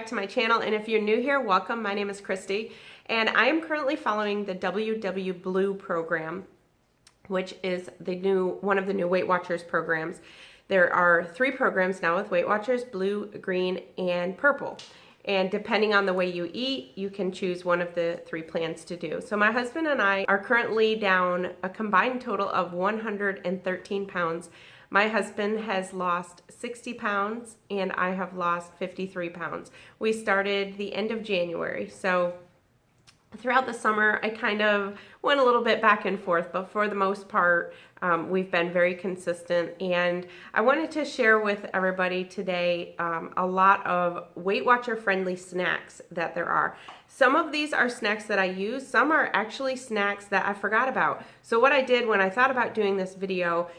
back to my channel, and if you're new here, welcome. My name is Christy, and I am currently following the WW Blue program, which is one of the new Weight Watchers programs. There are 3 programs now with Weight Watchers: blue, green, and purple. And depending on the way you eat, you can choose one of the 3 plans to do. So my husband and I are currently down a combined total of 113 pounds. My husband has lost 60 pounds and I have lost 53 pounds. We started the end of January. So throughout the summer, I kind of went a little bit back and forth, but for the most part, we've been very consistent. And I wanted to share with everybody today a lot of Weight Watcher friendly snacks that there are. Some of these are snacks that I use. Some are actually snacks that I forgot about. So what I did when I thought about doing this video,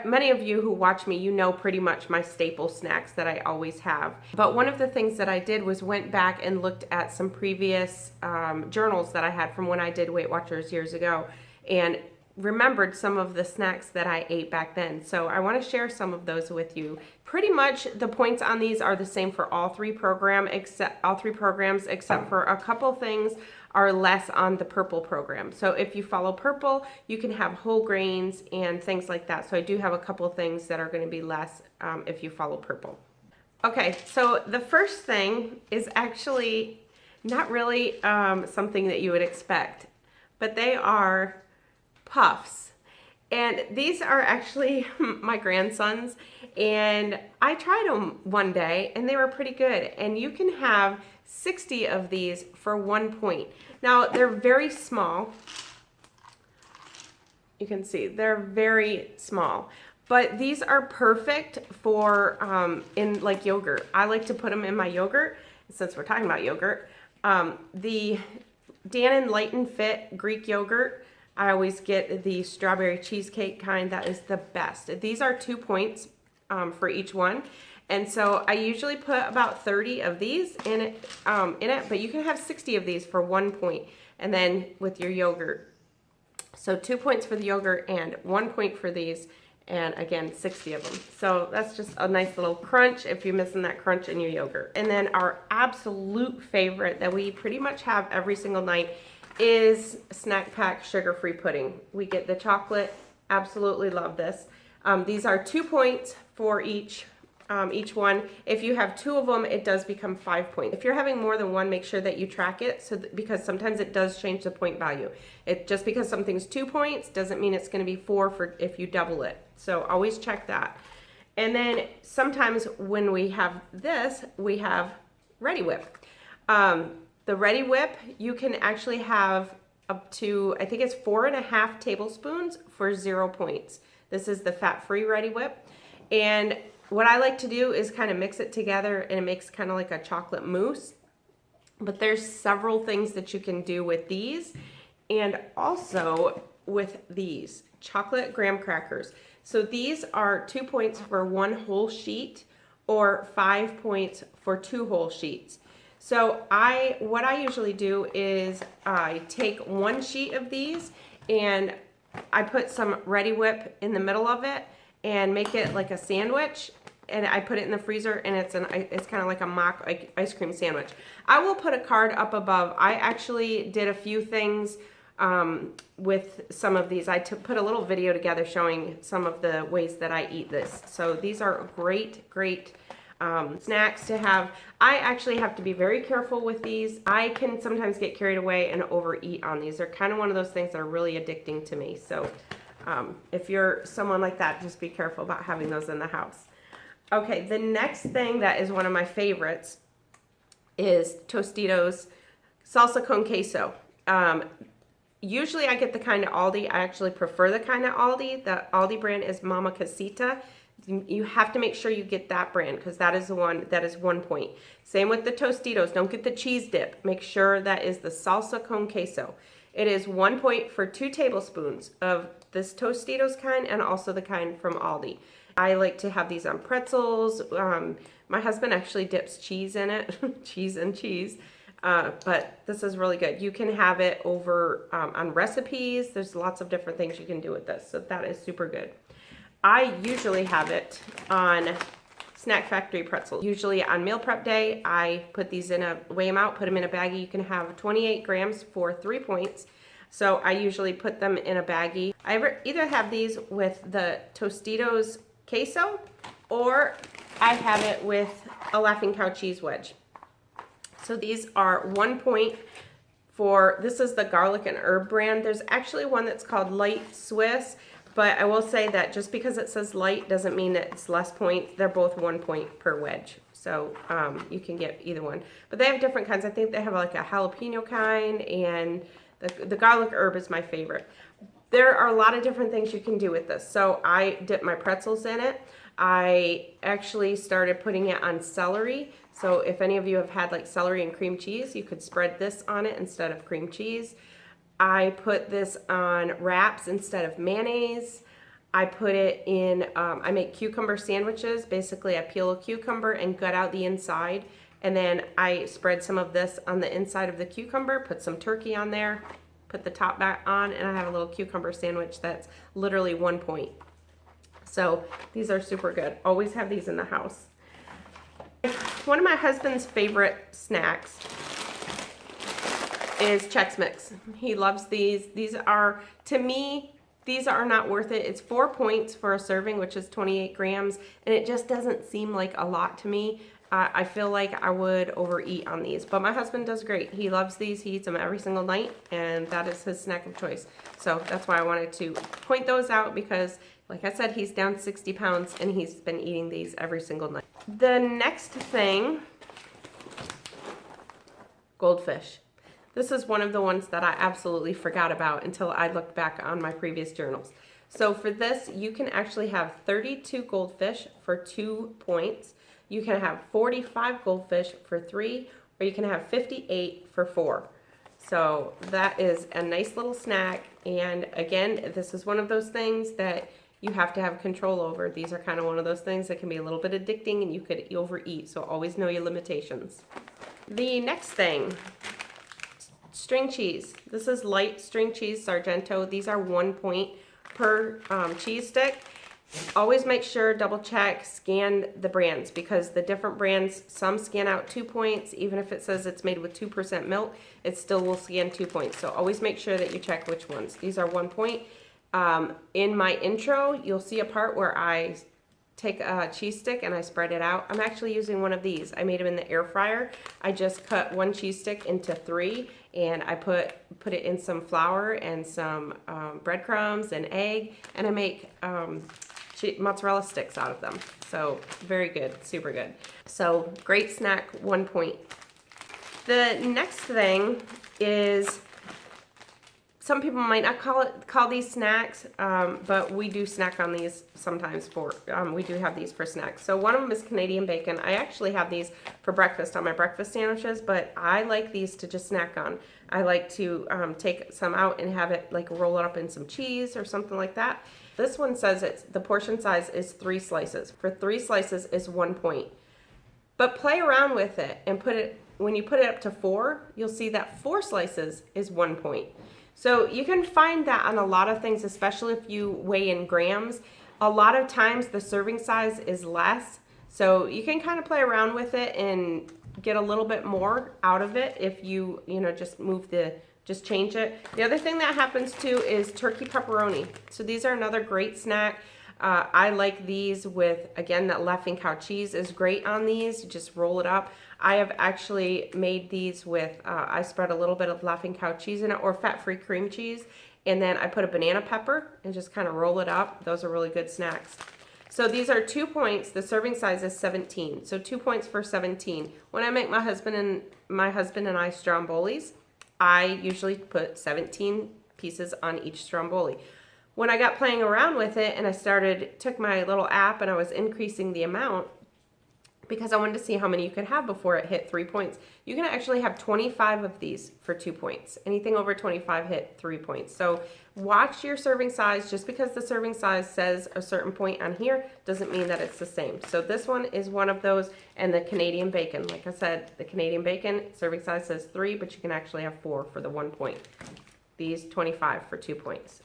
many of you who watch me, you know pretty much my staple snacks that I always have. But one of the things that I did was went back and looked at some previous journals that I had from when I did Weight Watchers years ago and remembered some of the snacks that I ate back then. So I want to share some of those with you. Pretty much the points on these are the same for all 3 programs except for a couple things are less on the purple program. So if you follow purple, you can have whole grains and things like that. So I do have a couple things that are going to be less if you follow purple. Okay, so the first thing is actually not really something that you would expect, but they are puffs. And these are actually my grandson's, and I tried them one day and they were pretty good. And you can have 60 of these for 1 point. Now they're very small. You can see they're very small, but these are perfect for in like yogurt. I like to put them in my yogurt since we're talking about yogurt. The Dannon Light and Fit Greek yogurt, I always get the strawberry cheesecake kind. That is the best. These are 2 points for each one. And so I usually put about 30 of these in it, but you can have 60 of these for 1 point, and then with your yogurt. So 2 points for the yogurt and 1 point for these, and again, 60 of them. So that's just a nice little crunch if you're missing that crunch in your yogurt. And then our absolute favorite that we pretty much have every single night is Snack Pack sugar-free pudding. We get the chocolate, absolutely love this. These are 2 points for each one. If you have 2 of them, it does become 5 points. If you're having more than one, make sure that you track it because sometimes it does change the point value. Just because something's 2 points doesn't mean it's going to be 4 for if you double it. So always check that. And then sometimes when we have this, we have Ready Whip. The Ready Whip, you can actually have up to, I think it's 4.5 tablespoons for 0 points. This is the fat-free Ready Whip. And what I like to do is kind of mix it together and it makes kind of like a chocolate mousse. But there's several things that you can do with these and also with these chocolate graham crackers. So these are 2 points for 1 whole sheet or 5 points for 2 whole sheets. So what I usually do is I take 1 sheet of these and I put some Ready Whip in the middle of it and make it like a sandwich, and I put it in the freezer, and it's kind of like a mock ice cream sandwich. I will put a card up above. I actually did a few things with some of these. I put a little video together showing some of the ways that I eat this. So these are great snacks to have. I actually have to be very careful with these. I can sometimes get carried away and overeat on these. They're kind of one of those things that are really addicting to me. So if you're someone like that, just be careful about having those in the house. Okay, the next thing that is one of my favorites is Tostitos salsa con queso. Usually I get the kind at Aldi. I actually prefer the kind at Aldi. The Aldi brand is Mama Casita. You have to make sure you get that brand because that is the one that is 1 point. Same with the Tostitos. Don't get the cheese dip. Make sure that is the salsa con queso. It is 1 point for 2 tablespoons of this Tostitos kind and also the kind from Aldi. I like to have these on pretzels. My husband actually dips cheese in it, cheese and cheese. But this is really good. You can have it over on recipes. There's lots of different things you can do with this. So that is super good. I usually have it on Snack Factory pretzels. Usually on meal prep day, I put these in weigh them out, put them in a baggie. You can have 28 grams for 3 points. So I usually put them in a baggie. I either have these with the Tostitos queso, or I have it with a Laughing Cow cheese wedge. So these are 1 point for, this is the garlic and herb brand. There's actually one that's called Light Swiss, but I will say that just because it says light doesn't mean that it's less points. They're both 1 point per wedge. So you can get either one. But they have different kinds. I think they have like a jalapeno kind, and the garlic herb is my favorite. There are a lot of different things you can do with this. So I dip my pretzels in it. I actually started putting it on celery. So if any of you have had like celery and cream cheese, you could spread this on it instead of cream cheese. I put this on wraps instead of mayonnaise. I put it in, I make cucumber sandwiches. Basically, I peel a cucumber and gut out the inside. And then I spread some of this on the inside of the cucumber, put some turkey on there, put the top back on, and I have a little cucumber sandwich that's literally 1 point. So these are super good. Always have these in the house. One of my husband's favorite snacks is Chex Mix. He loves these. These are, to me, these are not worth it. It's 4 points for a serving, which is 28 grams, and it just doesn't seem like a lot to me. I feel like I would overeat on these, but my husband does great. He loves these. He eats them every single night, and that is his snack of choice. So that's why I wanted to point those out, because like I said, he's down 60 pounds and he's been eating these every single night. The next thing, goldfish. This is one of the ones that I absolutely forgot about until I looked back on my previous journals. So for this, you can actually have 32 goldfish for 2 points. You can have 45 goldfish for 3, or you can have 58 for 4. So that is a nice little snack. And again, this is one of those things that you have to have control over. These are kind of one of those things that can be a little bit addicting and you could overeat. So always know your limitations. The next thing, string cheese. This is light string cheese, Sargento. These are 1 point per cheese stick. Always make sure, double check, scan the brands, because the different brands, some scan out 2 points. Even if it says it's made with 2% milk, it still will scan 2 points. So always make sure that you check which ones. These are 1 point. In my intro, you'll see a part where I take a cheese stick and I spread it out. I'm actually using one of these. I made them in the air fryer. I just cut 1 cheese stick into 3, and I put it in some flour and some breadcrumbs and egg, and I make mozzarella sticks out of them. So very good, super good. So great snack, 1 point. The next thing is, some people might not call these snacks, but we do snack on these sometimes for, we do have these for snacks. So one of them is Canadian bacon. I actually have these for breakfast on my breakfast sandwiches, but I like these to just snack on. I like to take some out and have it like roll it up in some cheese or something like that. This one says the portion size is 3 slices. For 3 slices is 1 point. But play around with it and when you put it up to 4, you'll see that 4 slices is 1 point. So you can find that on a lot of things, especially if you weigh in grams. A lot of times the serving size is less. So you can kind of play around with it and get a little bit more out of it if you just change it. The other thing that happens too is turkey pepperoni. So these are another great snack. I like these with, again, that Laughing Cow cheese is great on these. You just roll it up. I have actually made these with, I spread a little bit of Laughing Cow cheese in it, or fat-free cream cheese, and then I put a banana pepper and just kind of roll it up. Those are really good snacks. So these are 2 points. The serving size is 17. So 2 points for 17. When I make my husband and I strombolis, I usually put 17 pieces on each stromboli. When I got playing around with it and I took my little app and I was increasing the amount, because I wanted to see how many you could have before it hit 3 points. You can actually have 25 of these for 2 points. Anything over 25 hit 3 points. So watch your serving size. Just because the serving size says a certain point on here doesn't mean that it's the same. So this one is one of those, and the Canadian bacon. Like I said, the Canadian bacon serving size says 3, but you can actually have 4 for the 1 point. These 25 for 2 points.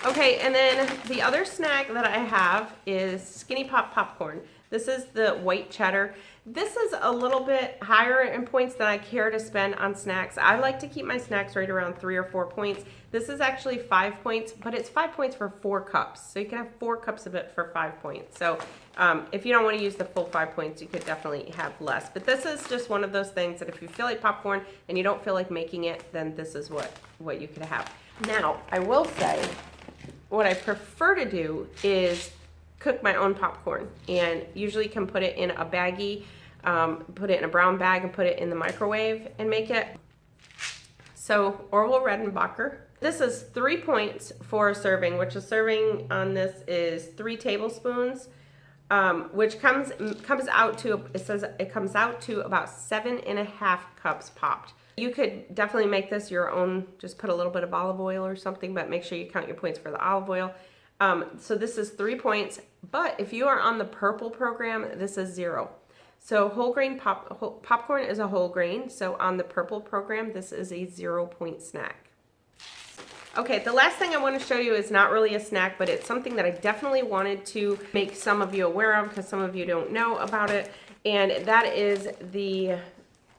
Okay, and then the other snack that I have is Skinny Pop popcorn. This is the white cheddar. This is a little bit higher in points than I care to spend on snacks. I like to keep my snacks right around 3 or 4 points. This is actually 5 points, but it's 5 points for 4 cups. So you can have 4 cups of it for 5 points. So if you don't want to use the full 5 points, you could definitely have less. But this is just one of those things that if you feel like popcorn and you don't feel like making it, then this is what you could have. Now, I will say, what I prefer to do is cook my own popcorn, and usually can put it in a baggie, put it in a brown bag and put it in the microwave and make it. So Orville Redenbacher. This is 3 points for a serving, which a serving on this is 3 tablespoons, which comes out to, it says it comes out to about 7.5 cups popped. You could definitely make this your own, just put a little bit of olive oil or something, but make sure you count your points for the olive oil. So this is 3 points, but if you are on the purple program, this is 0. So whole grain popcorn is a whole grain. So on the purple program, this is a 0-point snack. Okay, the last thing I want to show you is not really a snack, but it's something that I definitely wanted to make some of you aware of because some of you don't know about it. And that is the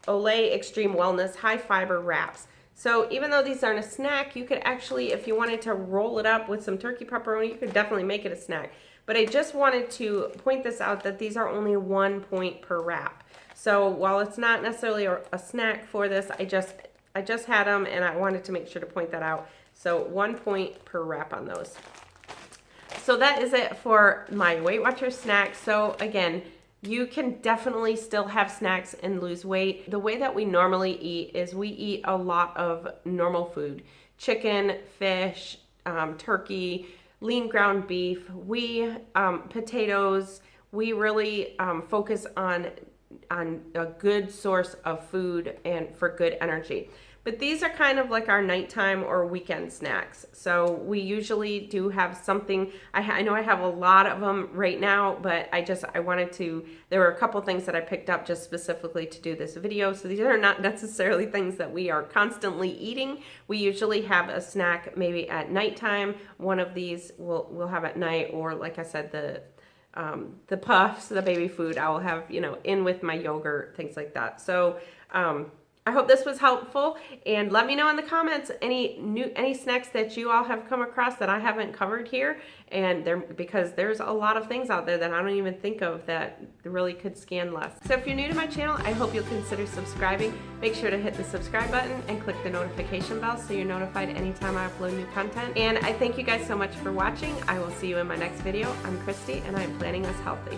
Olay Extreme Wellness High Fiber Wraps. So even though these aren't a snack, you could actually, if you wanted to roll it up with some turkey pepperoni, you could definitely make it a snack. But I just wanted to point this out that these are only 1 point per wrap. So while it's not necessarily a snack for this, I just had them and I wanted to make sure to point that out. So 1 point per wrap on those. So that is it for my Weight Watchers snacks. So again, you can definitely still have snacks and lose weight. The way that we normally eat is we eat a lot of normal food. Chicken, fish, turkey, lean ground beef, potatoes. We really focus on a good source of food and for good energy. But these are kind of like our nighttime or weekend snacks. So we usually do have something. I know I have a lot of them right now, but I wanted to, there were a couple things that I picked up just specifically to do this video. So these are not necessarily things that we are constantly eating. We usually have a snack maybe at nighttime. One of these we'll have at night, or like I said, the puffs, the baby food, I will have, in with my yogurt, things like that. So, I hope this was helpful, and let me know in the comments any snacks that you all have come across that I haven't covered here, and because there's a lot of things out there that I don't even think of that really could scan less. So if you're new to my channel, I hope you'll consider subscribing. Make sure to hit the subscribe button and click the notification bell so you're notified anytime I upload new content. And I thank you guys so much for watching. I will see you in my next video. I'm Christy, and I'm planning us healthy.